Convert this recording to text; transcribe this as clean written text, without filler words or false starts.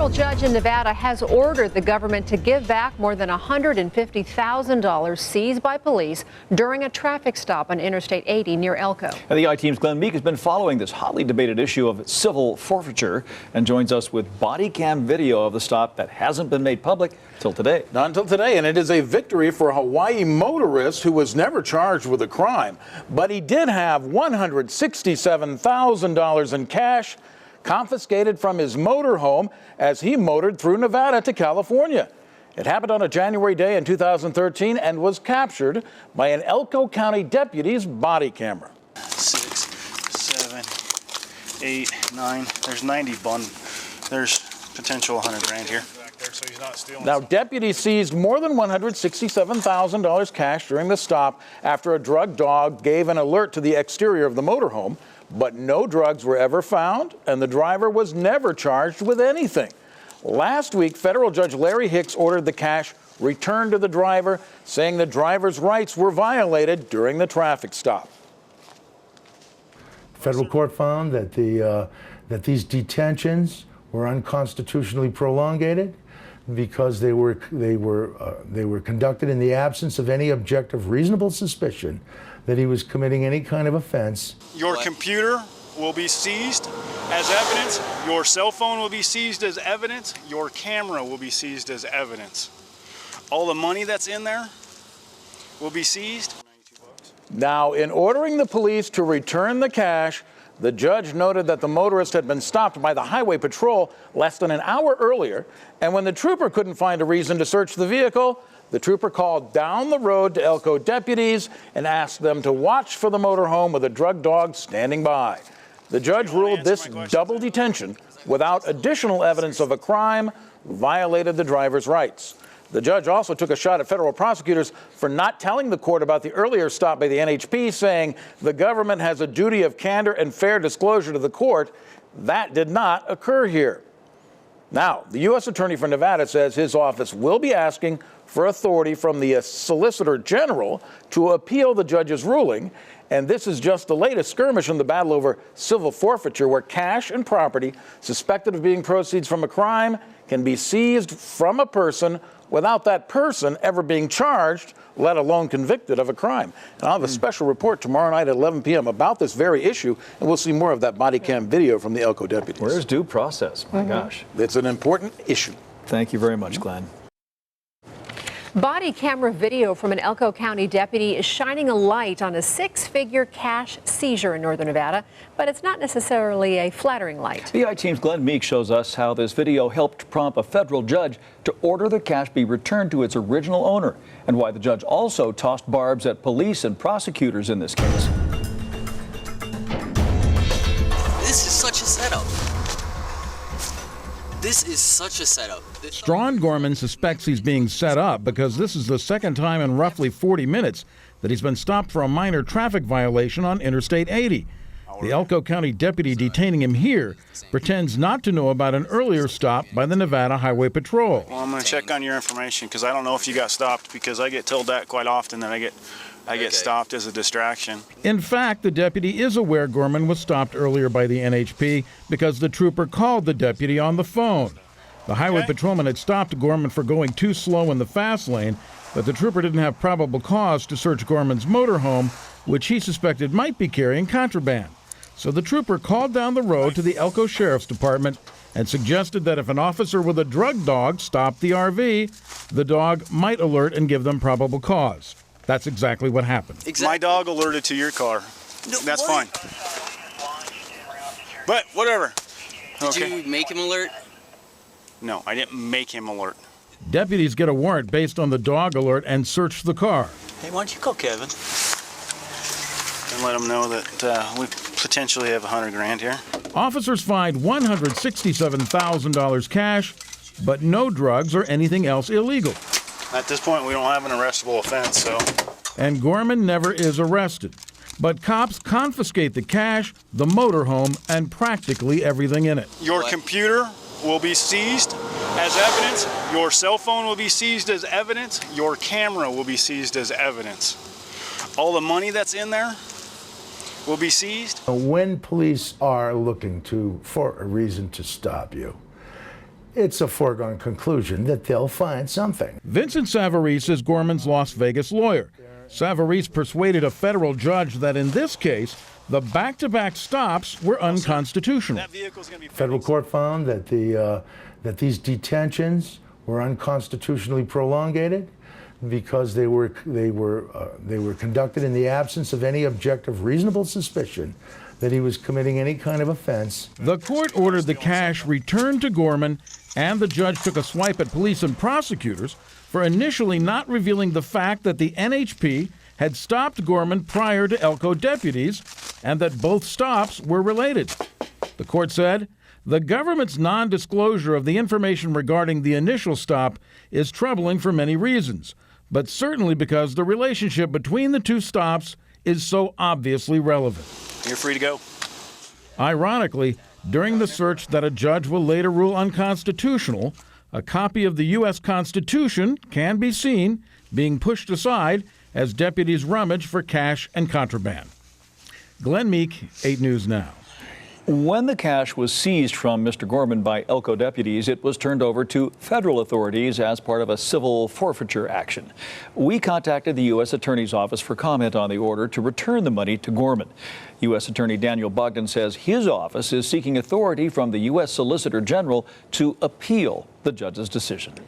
federal judge in Nevada has ordered the government to give back more than $150,000 seized by police during a traffic stop on Interstate 80 near Elko. And the I-Team's Glenn Meek has been following this hotly debated issue of civil forfeiture and joins us with body cam video of the stop that hasn't been made public till today. Not until today, and it is a victory for a Hawaii motorist who was never charged with a crime, but he did have $167,000 in cash confiscated from his motorhome as he motored through Nevada to California. It happened on a January day in 2013 and was captured by an Elko County deputy's body camera. 6, 7, 8, 9. There's 90 bun. There's potential 100 grand here. So he's not stealing. Now, deputies seized more than $167,000 cash during the stop after a drug dog gave an alert to the exterior of the motorhome, but no drugs were ever found, and the driver was never charged with anything. Last week, federal judge Larry Hicks ordered the cash returned to the driver, saying the driver's rights were violated during the traffic stop. Federal court found that that these detentions were unconstitutionally prolongated because they were conducted in the absence of any objective reasonable suspicion that he was committing any kind of offense. Your computer will be seized as evidence. Your cell phone will be seized as evidence. Your camera will be seized as evidence. All the money that's in there will be seized. Now, in ordering the police to return the cash, the judge noted that the motorist had been stopped by the Highway Patrol less than an hour earlier, and when the trooper couldn't find a reason to search the vehicle, the trooper called down the road to Elko deputies and asked them to watch for the motorhome with a drug dog standing by. The judge ruled this double detention without additional evidence of a crime violated the driver's rights. The judge also took a shot at federal prosecutors for not telling the court about the earlier stop by the NHP, saying the government has a duty of candor and fair disclosure to the court. That did not occur here. Now, the U.S. Attorney for Nevada says his office will be asking for authority from the Solicitor General to appeal the judge's ruling. And this is just the latest skirmish in the battle over civil forfeiture, where cash and property suspected of being proceeds from a crime can be seized from a person without that person ever being charged, let alone convicted of a crime. And I'll have a special report tomorrow night at 11 p.m. about this very issue, and we'll see more of that body cam video from the Elko deputies. Where's due process? My gosh. It's an important issue. Thank you very much, Glenn. Body camera video from an Elko County deputy is shining a light on a six-figure cash seizure in northern Nevada, but it's not necessarily a flattering light. The I-Team's Glenn Meek shows us how this video helped prompt a federal judge to order the cash be returned to its original owner, and why the judge also tossed barbs at police and prosecutors in this case. This is such a setup. This is such a setup. Strawn Gorman suspects he's being set up because this is the second time in roughly 40 minutes that he's been stopped for a minor traffic violation on Interstate 80. The Elko County deputy detaining him here pretends not to know about an earlier stop by the Nevada Highway Patrol. Well, I'm going to check on your information because I don't know if you got stopped, because I get told that quite often, that I get stopped as a distraction. In fact, the deputy is aware Gorman was stopped earlier by the NHP because the trooper called the deputy on the phone. The highway patrolman had stopped Gorman for going too slow in the fast lane, but the trooper didn't have probable cause to search Gorman's motorhome, which he suspected might be carrying contraband. So the trooper called down the road to the Elko Sheriff's Department and suggested that if an officer with a drug dog stopped the RV, the dog might alert and give them probable cause. That's exactly what happened. Exactly. My dog alerted to your car. No, that's fine. But whatever. Did you make him alert? No, I didn't make him alert. Deputies get a warrant based on the dog alert and search the car. Hey, why don't you call Kevin? And let him know that we potentially have 100 grand here. Officers find $167,000 cash, but no drugs or anything else illegal. At this point, we don't have an arrestable offense, so. And Gorman never is arrested. But cops confiscate the cash, the motorhome, and practically everything in it. Your computer will be seized as evidence. Your cell phone will be seized as evidence. Your camera will be seized as evidence. All the money that's in there will be seized. When police are looking for a reason to stop you, it's a foregone conclusion that they'll find something. Vincent Savarese is Gorman's Las Vegas lawyer. Savarese persuaded a federal judge that in this case, the back-to-back stops were unconstitutional. Federal court found that that these detentions were unconstitutionally prolongated because they were conducted in the absence of any objective reasonable suspicion that he was committing any kind of offense. The court ordered the cash returned to Gorman, and the judge took a swipe at police and prosecutors for initially not revealing the fact that the NHP had stopped Gorman prior to Elko deputies and that both stops were related. The court said, the government's non-disclosure of the information regarding the initial stop is troubling for many reasons, but certainly because the relationship between the two stops is so obviously relevant. You're free to go. Ironically, during the search that a judge will later rule unconstitutional, a copy of the U.S. Constitution can be seen being pushed aside as deputies rummage for cash and contraband. Glenn Meek, 8 News Now. When the cash was seized from Mr. Gorman by Elko deputies, it was turned over to federal authorities as part of a civil forfeiture action. We contacted the U.S. Attorney's Office for comment on the order to return the money to Gorman. U.S. Attorney Daniel Bogdan says his office is seeking authority from the U.S. Solicitor General to appeal the judge's decision.